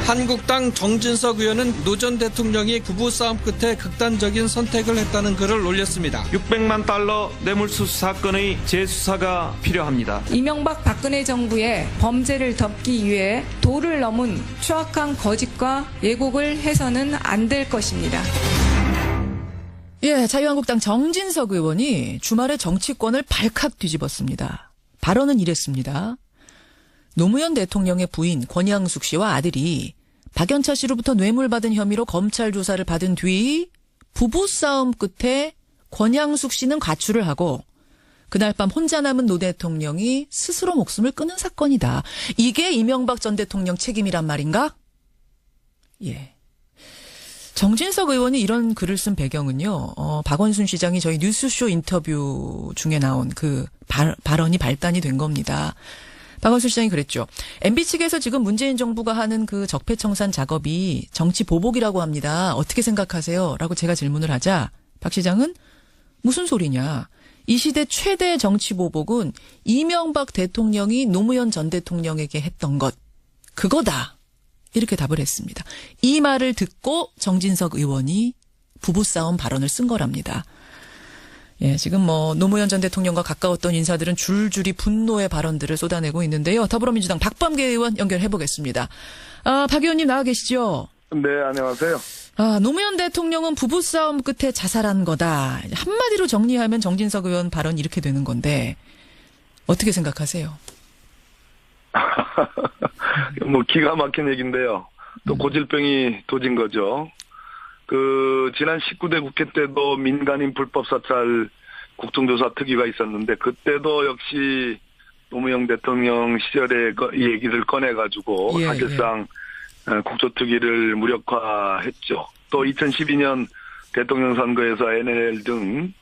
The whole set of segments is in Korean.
한국당 정진석 의원은 노 전 대통령이 부부싸움 끝에 극단적인 선택을 했다는 글을 올렸습니다. 600만 달러 뇌물수수 사건의 재수사가 필요합니다. 이명박 박근혜 정부의 범죄를 덮기 위해 도를 넘은 추악한 거짓과 예곡을 해서는 안 될 것입니다. 예, 자유한국당 정진석 의원이 주말에 정치권을 발칵 뒤집었습니다. 발언은 이랬습니다. 노무현 대통령의 부인 권양숙 씨와 아들이 박연차 씨로부터 뇌물 받은 혐의로 검찰 조사를 받은 뒤 부부싸움 끝에 권양숙 씨는 가출을 하고 그날 밤 혼자 남은 노 대통령이 스스로 목숨을 끊은 사건이다. 이게 이명박 전 대통령 책임이란 말인가? 예. 정진석 의원이 이런 글을 쓴 배경은요. 박원순 시장이 저희 뉴스쇼 인터뷰 중에 나온 그 발언이 발단이 된 겁니다. 박원순 시장이 그랬죠. MB 측에서 지금 문재인 정부가 하는 그 적폐청산 작업이 정치 보복이라고 합니다. 어떻게 생각하세요? 라고 제가 질문을 하자 박 시장은 무슨 소리냐. 이 시대 최대 정치 보복은 이명박 대통령이 노무현 전 대통령에게 했던 것. 그거다. 이렇게 답을 했습니다. 이 말을 듣고 정진석 의원이 부부싸움 발언을 쓴 거랍니다. 예, 지금 노무현 전 대통령과 가까웠던 인사들은 줄줄이 분노의 발언들을 쏟아내고 있는데요. 더불어민주당 박범계 의원 연결해 보겠습니다. 박 의원님 나와 계시죠? 네, 안녕하세요. 노무현 대통령은 부부싸움 끝에 자살한 거다. 한마디로 정리하면 정진석 의원 발언 이렇게 되는 건데 어떻게 생각하세요? 기가 막힌 얘기인데요. 또 고질병이 도진 거죠. 지난 19대 국회 때도 민간인 불법 사찰 국정조사 특위가 있었는데 그때도 역시 노무현 대통령 시절에 이 얘기를 꺼내가지고 사실상 국조특위를 무력화했죠. 또 2012년 대통령 선거에서 NLL 등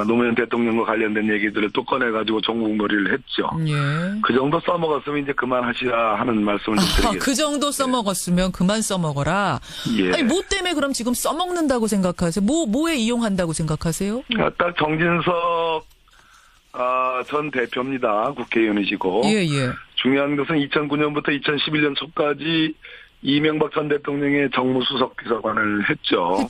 노무현 대통령과 관련된 얘기들을 또 꺼내가지고 전국놀이를 했죠. 예. 그 정도 써먹었으면 이제 그만하시라 하는 말씀을 좀 드리겠습니다. 그 정도 써먹었으면 그만 써먹어라. 예. 아니, 뭐 때문에 그럼 지금 써먹는다고 생각하세요? 뭐에 이용한다고 생각하세요? 딱 정진석 전 대표입니다. 국회의원이시고. 예. 중요한 것은 2009년부터 2011년 초까지 이명박 전 대통령의 정무수석 비서관을 했죠.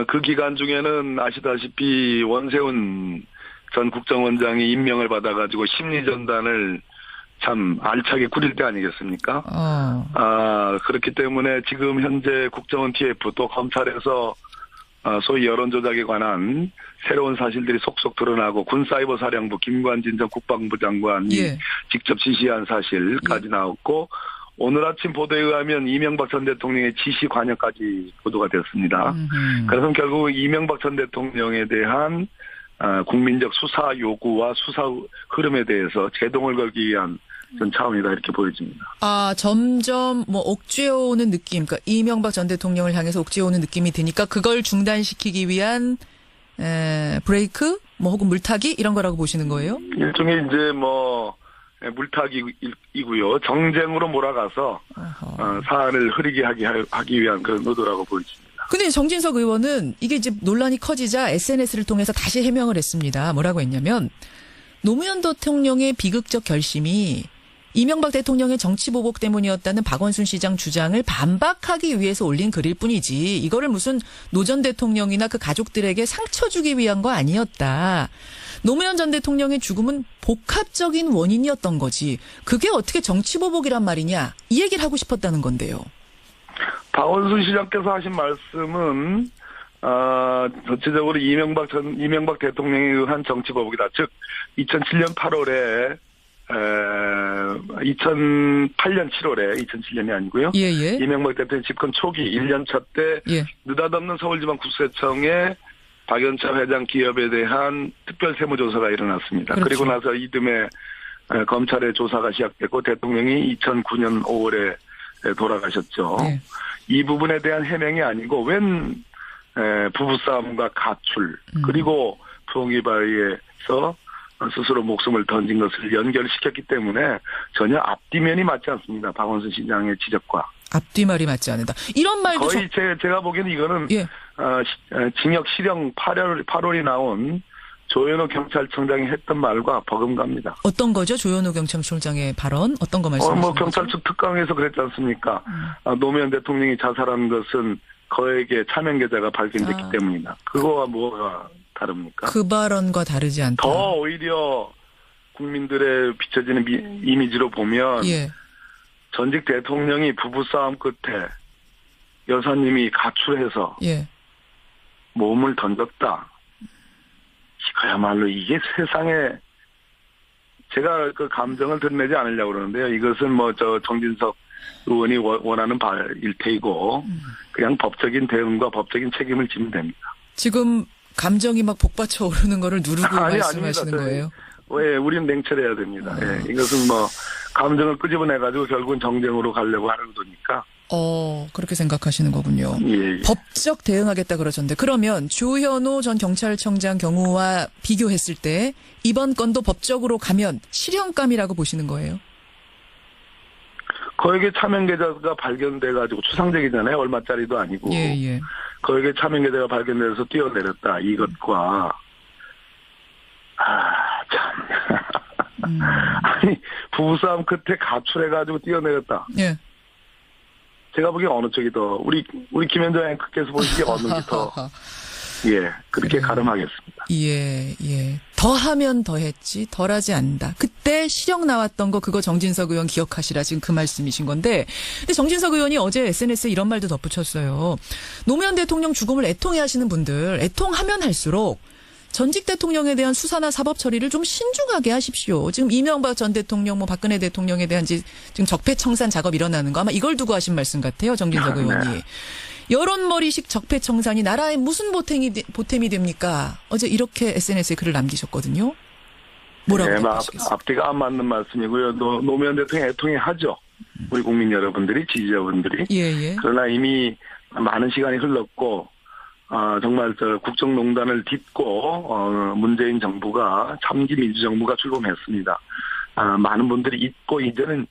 그 기간 중에는 아시다시피 원세훈 전 국정원장이 임명을 받아가지고 심리전단을 참 알차게 꾸릴 때 아니겠습니까? 그렇기 때문에 지금 현재 국정원 TF 또 검찰에서 소위 여론조작에 관한 새로운 사실들이 속속 드러나고 군사이버사령부 김관진 전 국방부 장관이 직접 지시한 사실까지 나왔고 오늘 아침 보도에 의하면 이명박 전 대통령의 지시 관여까지 보도가 됐습니다. 그래서 결국 이명박 전 대통령에 대한 국민적 수사 요구와 수사 흐름에 대해서 제동을 걸기 위한 전 차원이다 이렇게 보여집니다. 점점 옥죄어오는 느낌, 그러니까 이명박 전 대통령을 향해서 옥죄어오는 느낌이 드니까 그걸 중단시키기 위한 브레이크, 혹은 물타기 이런 거라고 보시는 거예요? 일종의 이제 물타기이고요. 정쟁으로 몰아가서 사안을 흐리게 하기 위한 그런 의도라고 보여집니다. 근데 정진석 의원은 이게 이제 논란이 커지자 SNS를 통해서 다시 해명을 했습니다. 뭐라고 했냐면 노무현 대통령의 비극적 결심이 이명박 대통령의 정치보복 때문이었다는 박원순 시장 주장을 반박하기 위해서 올린 글일 뿐이지 이거를 무슨 노 전 대통령이나 그 가족들에게 상처 주기 위한 거 아니었다. 노무현 전 대통령의 죽음은 복합적인 원인이었던 거지. 그게 어떻게 정치보복이란 말이냐. 이 얘기를 하고 싶었다는 건데요. 박원순 시장께서 하신 말씀은 전체적으로 이명박 대통령에 의한 정치보복이다. 즉 2007년 8월에 2008년 7월에 2007년이 아니고요. 이명박 대통령 집권 초기 1년차 때 느닷없는 서울지방국세청에 박연차 회장 기업에 대한 특별 세무조사가 일어났습니다. 그렇죠. 그리고 나서 이듬해 검찰의 조사가 시작됐고 대통령이 2009년 5월에 돌아가셨죠. 이 부분에 대한 해명이 아니고 웬 부부싸움과 가출 그리고 부엉이바위에서 스스로 목숨을 던진 것을 연결시켰기 때문에 전혀 앞뒤면이 맞지 않습니다. 박원순 시장의 지적과. 앞뒤말이 맞지 않는다. 이런 말도 거의 제가 보기에는 이거는 징역 실형 8월이 나온 조현호 경찰청장이 했던 말과 버금갑니다. 어떤 거죠? 조현호 경찰청장의 발언? 어떤 거 말씀하시는 거죠? 경찰 측 특강에서 그랬지 않습니까? 노무현 대통령이 자살한 것은 거액의 차명 계좌가 발견됐기 때문이다. 그거와 뭐가 다릅니까? 그 발언과 다르지 않다. 더 오히려 국민들의 비춰지는 이미지로 보면 예. 전직 대통령이 부부싸움 끝에 여사님이 가출해서 예. 몸을 던졌다. 이거야말로 이게 세상에 제가 그 감정을 드러내지 않으려고 그러는데요. 이것은 정진석 의원이 원하는 바일 테이고 그냥 법적인 대응과 법적인 책임을 지면 됩니다. 지금 감정이 막 복받쳐 오르는 거를 누르고 말씀하시는 거예요? 왜 우리는 냉철해야 됩니다. 예, 이것은 감정을 끄집어내가지고 결국은 정쟁으로 가려고 하는 거니까. 그렇게 생각하시는 거군요. 예. 법적 대응하겠다 그러셨는데 그러면 조현호 전 경찰청장 경우와 비교했을 때 이번 건도 법적으로 가면 실형감이라고 보시는 거예요? 거액의 차명 계좌가 발견돼가지고 추상적이잖아요. 얼마짜리도 아니고. 예. 거액의 차명 계좌가 발견돼서 뛰어내렸다. 이것과 참. 아니 부부싸움 끝에 가출해가지고 뛰어내렸다. 예. 제가 보기엔 어느 쪽이 더 우리 김현정 앵커께서 보시기에 어느 게 더 그렇게 가름하겠습니다. 예. 더하면 더했지 덜하지 않는다. 그때 실형 나왔던 거 그거 정진석 의원 기억하시라 지금 그 말씀이신 건데 근데 정진석 의원이 어제 SNS에 이런 말도 덧붙였어요. 노무현 대통령 죽음을 애통해하시는 분들 애통하면 할수록 전직 대통령에 대한 수사나 사법 처리를 좀 신중하게 하십시오. 지금 이명박 전 대통령, 박근혜 대통령에 대한 지금 적폐청산 작업 일어나는 거 아마 이걸 두고 하신 말씀 같아요. 정진석 의원이. 여론머리식 적폐청산이 나라에 무슨 보탬이 됩니까? 어제 이렇게 SNS에 글을 남기셨거든요. 뭐라고 답하시겠어요? 앞뒤가 안 맞는 말씀이고요. 노무현 대통령 애통해 하죠. 우리 국민 여러분들이, 지지자분들이. 예. 그러나 이미 많은 시간이 흘렀고 정말 국정농단을 딛고 문재인 정부가 참기 민주정부가 출범했습니다. 많은 분들이 잊고 이제는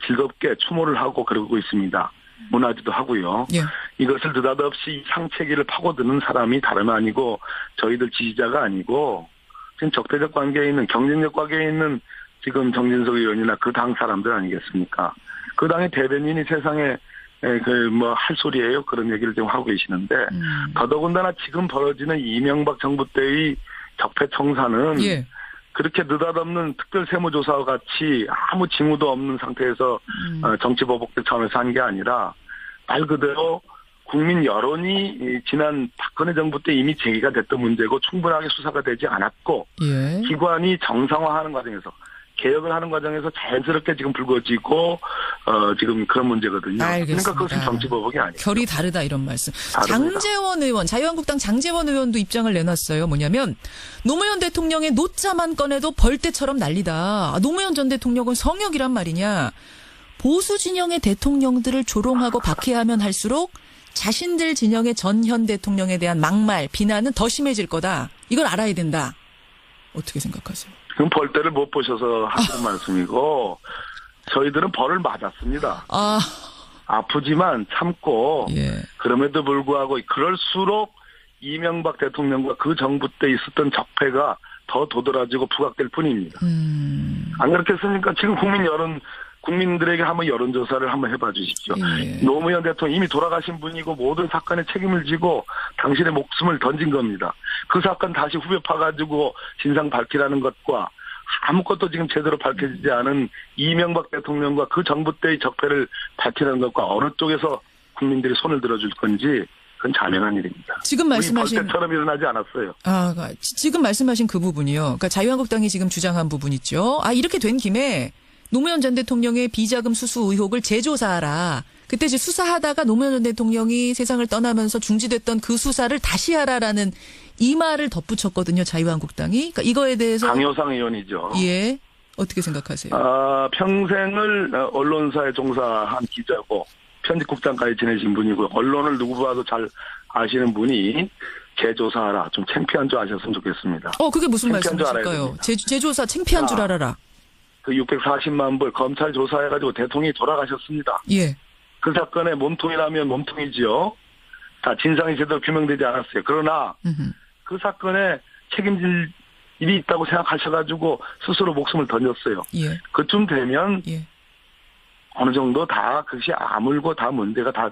즐겁게 추모를 하고 그러고 있습니다. 문화지도 하고요. 예. 이것을 느닷없이 상체기를 파고드는 사람이 다름 아니고 저희들 지지자가 아니고 지금 적대적 관계에 있는 경쟁적 관계에 있는 지금 정진석 의원이나 그 당 사람들 아니겠습니까? 그 당의 대변인이 세상에 할 소리예요. 그런 얘기를 지금 하고 계시는데 더더군다나 지금 벌어지는 이명박 정부 때의 적폐청산은 그렇게 느닷없는 특별세무조사와 같이 아무 징후도 없는 상태에서 정치보복대 차원에서 한 게 아니라 말 그대로 국민 여론이 지난 박근혜 정부 때 이미 제기가 됐던 문제고 충분하게 수사가 되지 않았고 기관이 정상화하는 과정에서 개혁을 하는 과정에서 자연스럽게 지금 불거지고 지금 그런 문제거든요. 알겠습니다. 그러니까 그것은 정치보복이 아니에요. 결이 다르다 이런 말씀. 다릅니다. 장제원 의원, 자유한국당 장제원 의원도 입장을 내놨어요. 뭐냐면 노무현 대통령의 노자만 꺼내도 벌떼처럼 난리다. 노무현 전 대통령은 성역이란 말이냐. 보수 진영의 대통령들을 조롱하고 박해하면 할수록 자신들 진영의 전현 대통령에 대한 막말, 비난은 더 심해질 거다. 이걸 알아야 된다. 어떻게 생각하세요? 그럼 벌떼를 못 보셔서 하시는 말씀이고 저희들은 벌을 맞았습니다. 아프지만 참고 그럼에도 불구하고 그럴수록 이명박 대통령과 그 정부 때 있었던 적폐가 더 도드라지고 부각될 뿐입니다. 안 그렇겠습니까? 지금 국민들에게 한번 여론조사를 한번 해봐 주십시오. 노무현 대통령 이미 돌아가신 분이고 모든 사건에 책임을 지고 당신의 목숨을 던진 겁니다. 그 사건 다시 후벼 파가지고 진상 밝히라는 것과 아무것도 지금 제대로 밝혀지지 않은 이명박 대통령과 그 정부 때의 적폐를 밝히라는 것과 어느 쪽에서 국민들이 손을 들어줄 건지 그건 자명한 일입니다. 지금 말씀하신 벌떼처럼 일어나지 않았어요. 지금 말씀하신 그 부분이요. 그러니까 자유한국당이 지금 주장한 부분 있죠. 이렇게 된 김에 노무현 전 대통령의 비자금 수수 의혹을 재조사하라. 그때 이제 수사하다가 노무현 전 대통령이 세상을 떠나면서 중지됐던 그 수사를 다시 하라라는 이 말을 덧붙였거든요. 자유한국당이. 그러니까 이거에 대해서 강효상 의원이죠. 예. 어떻게 생각하세요? 평생을 언론사에 종사한 기자고 편집국장까지 지내신 분이고 언론을 누구보다도 잘 아시는 분이 재조사하라. 좀 창피한 줄 아셨으면 좋겠습니다. 그게 무슨 말씀이실까요? 재조사 창피한 줄 알아라. 그 640만 불 검찰 조사해가지고 대통령이 돌아가셨습니다. 예. 그 사건의 몸통이라면 몸통이지요. 다 진상이 제대로 규명되지 않았어요. 그러나 그 사건에 책임질 일이 있다고 생각하셔가지고 스스로 목숨을 던졌어요. 예. 그쯤 되면 예. 어느 정도 다 그것이 아물고 다 문제가 다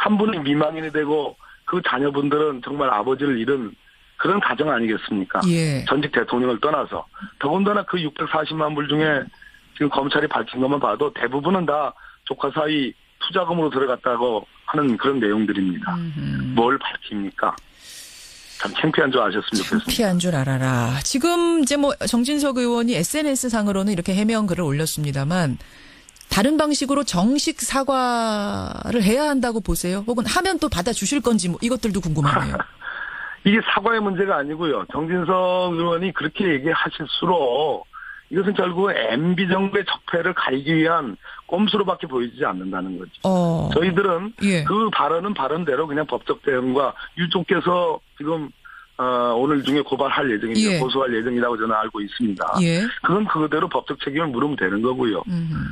한 분이 미망인이 되고 그 자녀분들은 정말 아버지를 잃은 그런 가정 아니겠습니까? 예. 전직 대통령을 떠나서 더군다나 그 640만 불 중에 지금 검찰이 밝힌 것만 봐도 대부분은 다 조카 사이 투자금으로 들어갔다고 하는 그런 내용들입니다. 뭘 밝힙니까? 참 창피한 줄 아셨으면 좋겠습니다. 창피한 줄 알아라. 지금 이제 뭐 정진석 의원이 SNS 상으로는 이렇게 해명 글을 올렸습니다만 다른 방식으로 정식 사과를 해야 한다고 보세요? 혹은 하면 또 받아주실 건지 뭐 이것들도 궁금하네요. 이게 사과의 문제가 아니고요. 정진석 의원이 그렇게 얘기하실수록 이것은 결국 MB 정부의 적폐를 가리기 위한 꼼수로밖에 보이지 않는다는 거죠. 저희들은 예. 그 발언은 발언대로 그냥 법적 대응과 유족께서 지금 오늘 중에 고발할 예정입니다. 예. 고소할 예정이라고 저는 알고 있습니다. 예. 그건 그대로 법적 책임을 물으면 되는 거고요.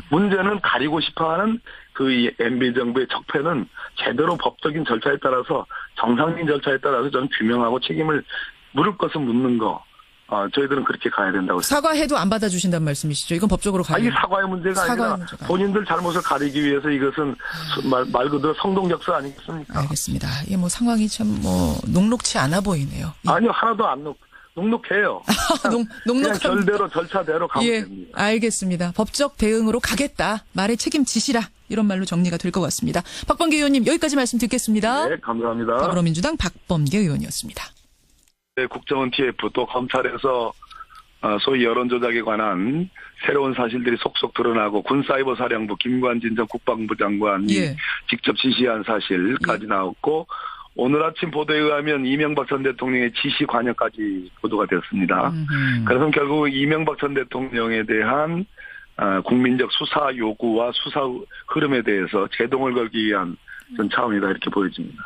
문제는 가리고 싶어하는 그 MB 정부의 적폐는 제대로 법적인 절차에 따라서 정상적인 절차에 따라서 저는 규명하고 책임을 물을 것은 묻는 거. 저희들은 그렇게 가야 된다고 생각합니다. 사과해도 안 받아주신다는 말씀이시죠? 이건 법적으로 가야 이게 사과의 문제가 아니라 본인들 잘못을 가리기 위해서 이것은 말 그대로 성동적서 아니겠습니까? 알겠습니다. 예, 뭐 상황이 참 뭐 녹록치 않아 보이네요. 예. 아니요, 하나도 안 녹록해요. 그냥 결대로 절차대로 가면 예, 됩니다. 알겠습니다. 법적 대응으로 가겠다. 말에 책임지시라. 이런 말로 정리가 될 것 같습니다. 박범계 의원님 여기까지 말씀 듣겠습니다. 네, 감사합니다. 더불어민주당 박범계 의원이었습니다. 네, 국정원 TF 또 검찰에서 소위 여론조작에 관한 새로운 사실들이 속속 드러나고 군사이버사령부 김관진 전 국방부 장관이 예. 직접 지시한 사실까지 나왔고 오늘 아침 보도에 의하면 이명박 전 대통령의 지시 관여까지 보도가 되었습니다. 그래서 결국 이명박 전 대통령에 대한 국민적 수사 요구와 수사 흐름에 대해서 제동을 걸기 위한 전 차원이다 이렇게 보여집니다.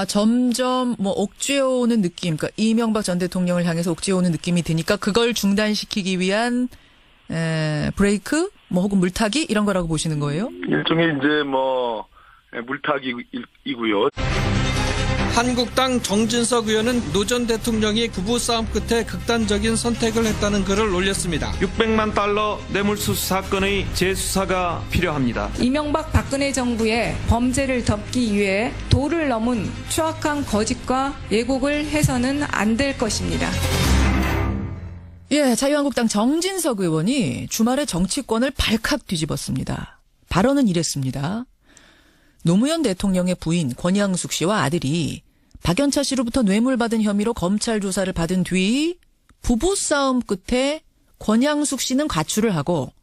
점점 뭐 옥죄어오는 느낌, 그러니까 이명박 전 대통령을 향해서 옥죄어오는 느낌이 드니까 그걸 중단시키기 위한 브레이크, 뭐 혹은 물타기 이런 거라고 보시는 거예요? 일종의 이제 뭐 물타기이고요. 한국당 정진석 의원은 노 전 대통령이 부부싸움 끝에 극단적인 선택을 했다는 글을 올렸습니다. 600만 달러 뇌물수수 사건의 재수사가 필요합니다. 이명박 박근혜 정부의 범죄를 덮기 위해 도를 넘은 추악한 거짓과 예곡을 해서는 안 될 것입니다. 예, 자유한국당 정진석 의원이 주말에 정치권을 발칵 뒤집었습니다. 발언은 이랬습니다. 노무현 대통령의 부인 권양숙 씨와 아들이 박연차 씨로부터 뇌물 받은 혐의로 검찰 조사를 받은 뒤 부부싸움 끝에 권양숙 씨는 가출을 하고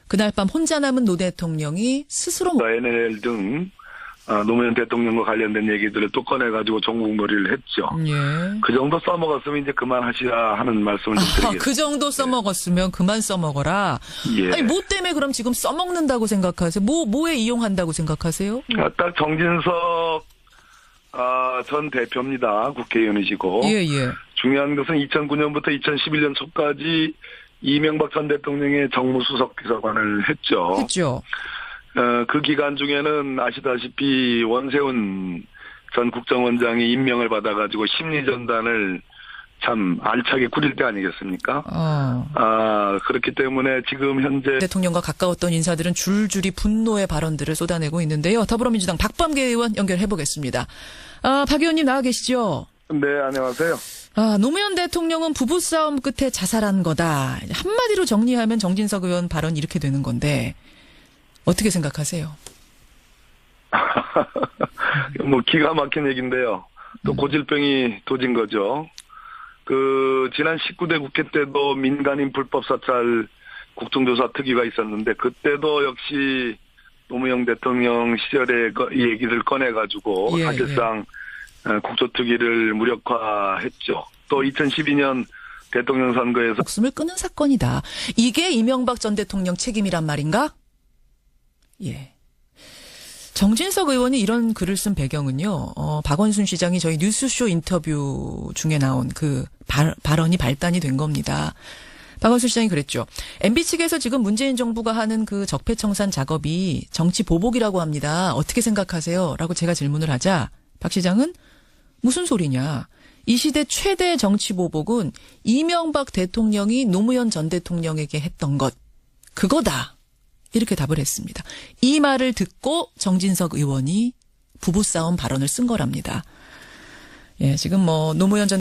그날 밤 혼자 남은 노 대통령이 스스로 NLL 등 노무현 대통령과 관련된 얘기들을 또 꺼내가지고 종국머리를 했죠. 예. 그 정도 써먹었으면 이제 그만하시라 하는 말씀을 좀 드리겠습니다. 그 정도 써먹었으면 그만 써먹어라. 예. 아니 뭐 때문에 그럼 지금 써먹는다고 생각하세요? 뭐에 이용한다고 생각하세요? 딱 정진석 전 대표입니다. 국회의원이시고. 예. 중요한 것은 2009년부터 2011년 초까지 이명박 전 대통령의 정무수석 비서관을 했죠. 그 기간 중에는 아시다시피 원세훈 전 국정원장이 임명을 받아가지고 심리전단을 참 알차게 꾸릴 때 아니겠습니까? 그렇기 때문에 지금 현재 대통령과 가까웠던 인사들은 줄줄이 분노의 발언들을 쏟아내고 있는데요. 더불어민주당 박범계 의원 연결해 보겠습니다. 박 의원님 나와 계시죠? 네, 안녕하세요. 노무현 대통령은 부부싸움 끝에 자살한 거다. 한마디로 정리하면 정진석 의원 발언 이렇게 되는 건데 어떻게 생각하세요? 뭐 기가 막힌 얘기인데요. 또 고질병이 도진 거죠. 지난 19대 국회 때도 민간인 불법 사찰 국정조사 특위가 있었는데 그때도 역시 노무현 대통령 시절에 이 얘기를 꺼내가지고 사실상 국조특위를 무력화했죠. 또 2012년 대통령 선거에서 목숨을 끊은 사건이다. 이게 이명박 전 대통령 책임이란 말인가? 예. 정진석 의원이 이런 글을 쓴 배경은요. 박원순 시장이 저희 뉴스쇼 인터뷰 중에 나온 그 발언이 발단이 된 겁니다. 박원순 시장이 그랬죠. MB 측에서 지금 문재인 정부가 하는 그 적폐청산 작업이 정치 보복이라고 합니다. 어떻게 생각하세요? 라고 제가 질문을 하자 박 시장은 무슨 소리냐. 이 시대 최대 정치 보복은 이명박 대통령이 노무현 전 대통령에게 했던 것, 그거다. 이렇게 답을 했습니다. 이 말을 듣고 정진석 의원이 부부싸움 발언을 쓴 거랍니다. 예, 지금 노무현 전